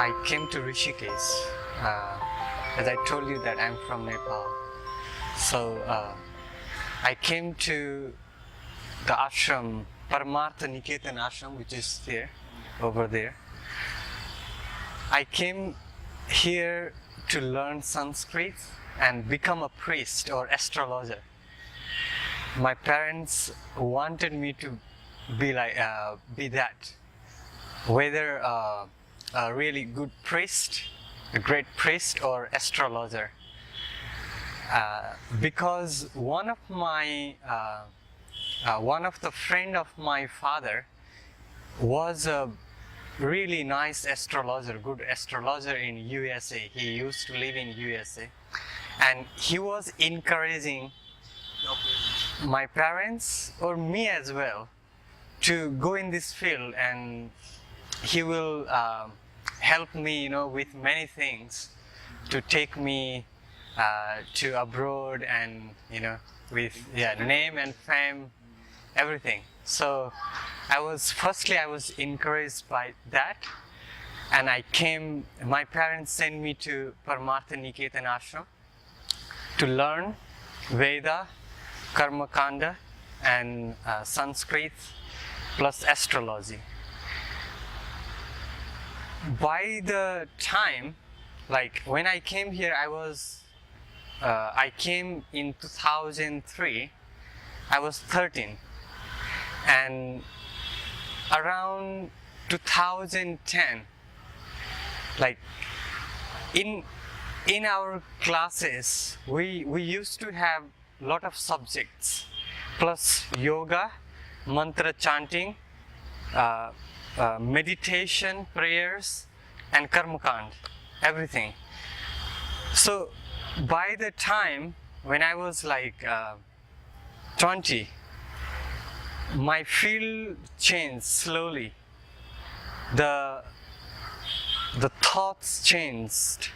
I came to Rishikesh. As I told you that I'm from Nepal. So I came to the ashram, Paramartha Niketan ashram, which is there, over there. I came here to learn Sanskrit and become a priest or astrologer. My parents wanted me to be that, whether a really good priest, a great priest, or astrologer. Because one of the friend of my father was a really nice astrologer, good astrologer in USA. He used to live in USA, and he was encouraging my parents or me as well to go in this field, and he will help me, with many things, to take me to abroad, and with name and fame, everything. So I was encouraged by that, and I came. My parents sent me to Paramartha Niketan ashram to learn Veda, Karma Kanda, and Sanskrit plus astrology. By the time, when I came here, I came in 2003. I was 13, and around 2010, in our classes, we used to have a lot of subjects, plus yoga, mantra chanting, meditation, prayers, and karmakand, everything. So by the time when I was 20, my field changed slowly. The thoughts changed,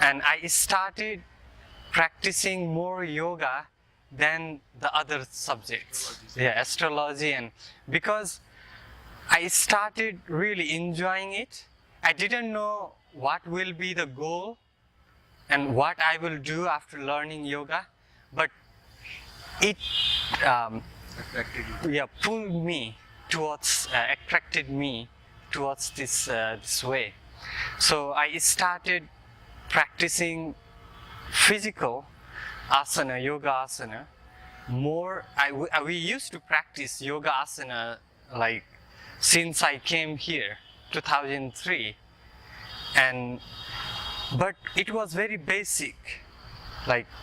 and I started practicing more yoga than the other subjects. Astrology, and because I started really enjoying it. I didn't know what will be the goal and what I will do after learning yoga, but it attracted me towards this way. So I started practicing physical asana, yoga asana, more. We used to practice yoga asana since I came here, 2003, but it was very basic,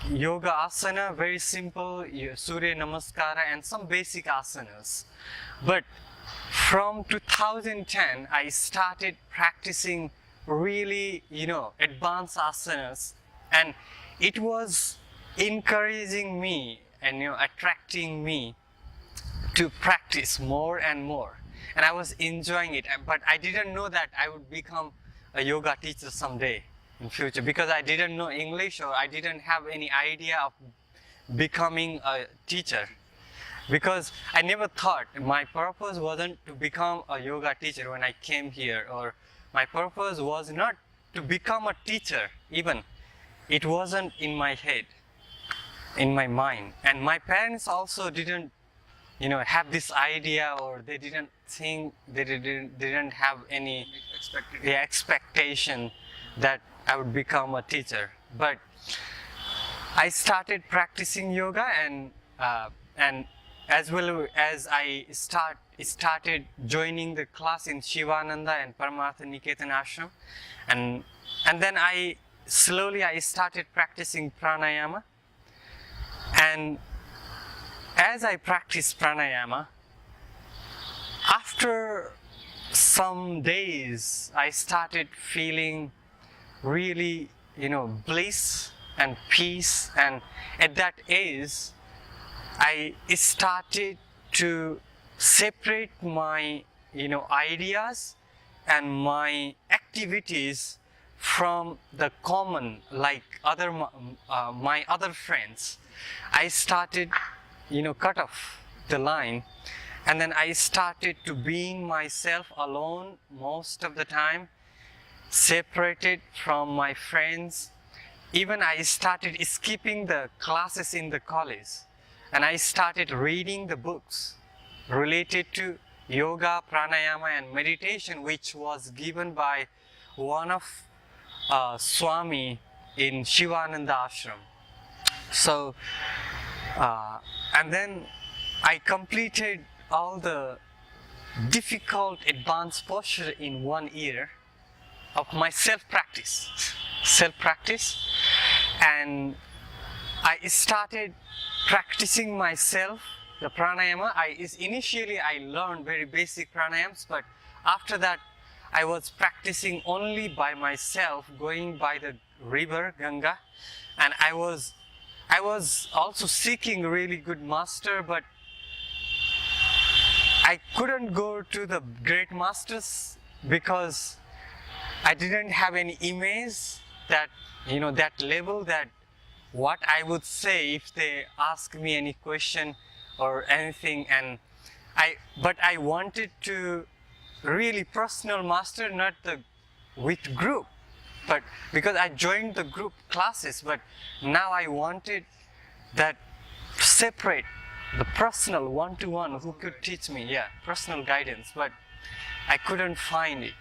yoga asana, very simple, Surya Namaskara, and some basic asanas. But from 2010, I started practicing really, advanced asanas, and it was encouraging me and attracting me to practice more and more. And I was enjoying it, but I didn't know that I would become a yoga teacher someday in future, because I didn't know English, or I didn't have any idea of becoming a teacher. Because I never thought, my purpose wasn't to become a yoga teacher when I came here, or my purpose was not to become a teacher even. It wasn't in my head, in my mind. And my parents also didn't have this idea, or they didn't think, they didn't have any expectation that I would become a teacher. But I started practicing yoga, and as well as I started joining the class in Shivananda and Paramartha Niketan ashram, and then I started practicing pranayama. And as I practiced pranayama, after some days, I started feeling really, bliss and peace. And at that age, I started to separate my, ideas and my activities from the common, my other friends. I started, cut off the line, and then I started to being myself alone most of the time, separated from my friends. Even I started skipping the classes in the college, and I started reading the books related to yoga, pranayama and meditation, which was given by one of Swami in Shivananda ashram. So and then I completed all the difficult advanced posture in 1 year of my self-practice, and I started practicing myself the pranayama. Initially I learned very basic pranayams, but after that I was practicing only by myself, going by the river Ganga, and I was also seeking really good master, but I couldn't go to the great masters because I didn't have any image that, that level, that what I would say if they ask me any question or anything. And but I wanted to really personal master, not with group, but because I joined the group classes, but now I wanted that separate, the personal one-to-one who could teach me, personal guidance, but I couldn't find it.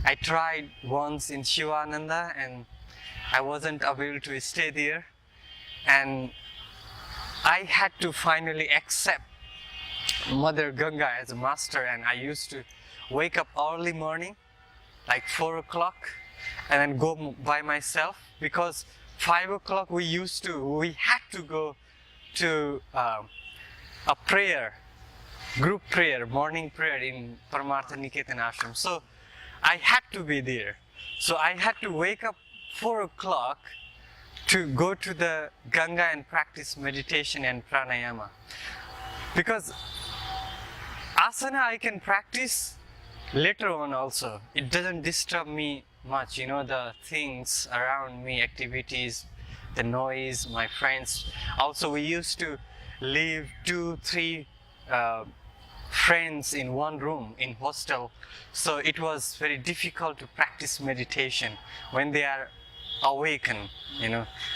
I tried once in Shivananda and I wasn't able to stay there, and I had to finally accept Mother Ganga as a master, and I used to wake up early morning, like 4 o'clock, and then go by myself, because 5 o'clock we had to go to a prayer, group prayer, morning prayer in Paramartha Niketan ashram. So I had to be there. So I had to wake up 4 o'clock to go to the Ganga and practice meditation and pranayama. Because asana I can practice later on also. It doesn't disturb me much, the things around me, activities, the noise, my friends. Also, we used to live 2-3 friends in one room in hostel, so it was very difficult to practice meditation when they are awakened.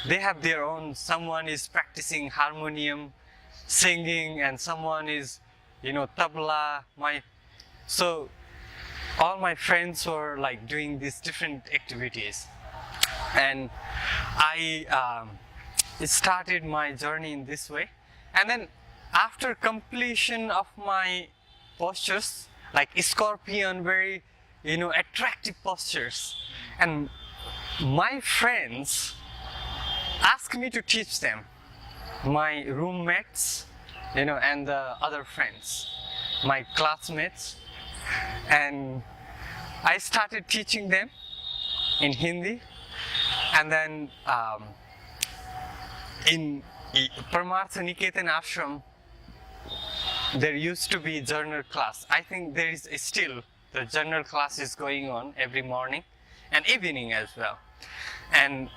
They have their own, someone is practicing harmonium, singing, and someone is, tabla. So all my friends were like doing these different activities, and I started my journey in this way. And then after completion of my postures, like scorpion, very attractive postures, and my friends asked me to teach them, my roommates, and the other friends, my classmates, and I started teaching them in Hindi. And then in Paramartha Niketan ashram, there used to be journal class. I think there is still, the journal class is going on every morning and evening as well. And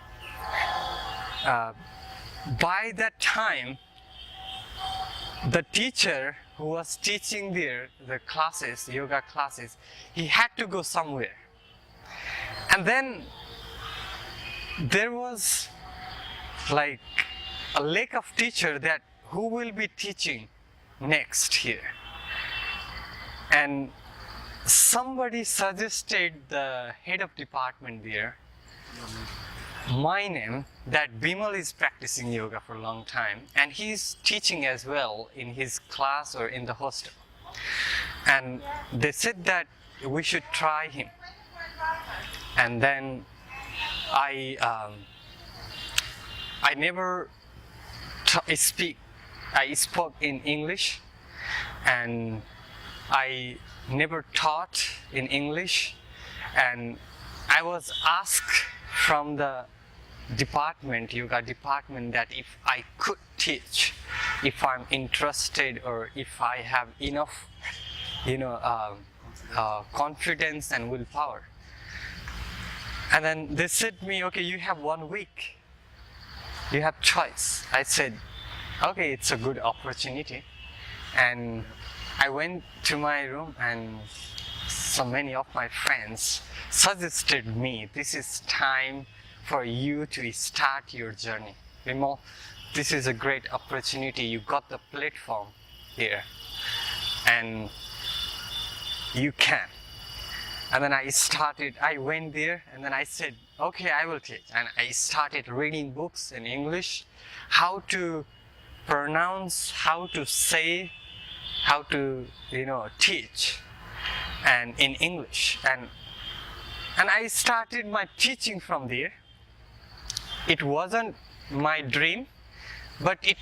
by that time, the teacher who was teaching there, the classes, yoga classes, he had to go somewhere. And then there was like a lack of teacher, that who will be teaching next here. And somebody suggested the head of department there, my name, that Vimal is practicing yoga for a long time and he's teaching as well in his class or in the hostel. And they said that we should try him. And then I never I spoke in English, and I never taught in English, and I was asked from the department, yoga department, that if I could teach, if I'm interested, or if I have enough, confidence and willpower. And then they said to me, okay, you have 1 week, you have choice. I said, okay, it's a good opportunity. And I went to my room and so many of my friends suggested me, this is time for you to start your journey. Vimal, this is a great opportunity. You got the platform here and you can. And then I went there and then I said, okay, I will teach. And I started reading books in English, how to pronounce, how to say, how to, teach and in English. And I started my teaching from there. It wasn't my dream, but it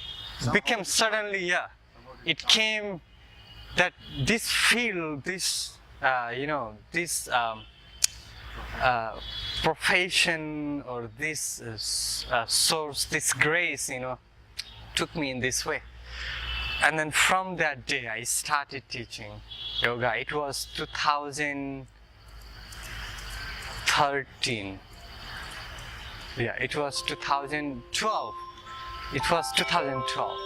became suddenly, it came that this field, this profession or this source, this grace, took me in this way. And then from that day, I started teaching yoga. It was 2013. Yeah, it was 2012. It was 2012.